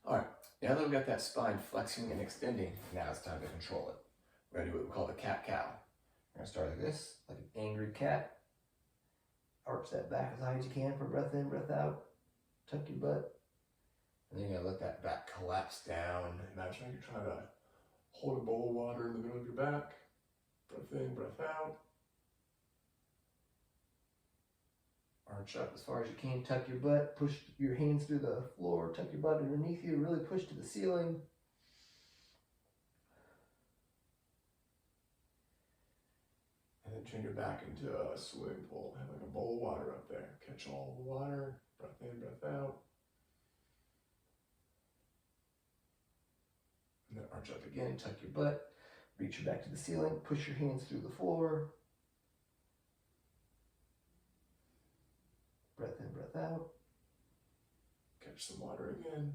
All right, now that we've got that spine flexing and extending, now it's time to control it. We're gonna do what we call the cat-cow. We're gonna start like this, like an angry cat. Arch that back as high as you can for breath in, breath out. Tuck your butt. And then you're gonna let that back collapse down. Imagine you're trying to hold a bowl of water in the middle of your back. Breath in, breath out. Arch up as far as you can, tuck your butt, push your hands through the floor, tuck your butt underneath you, really push to the ceiling. And then turn your back into a swimming pool. Have like a bowl of water up there. Catch all the water, breath in, breath out. And then arch up again, tuck your butt, reach your back to the ceiling, push your hands through the floor. Breath in, breath out. Catch some water again.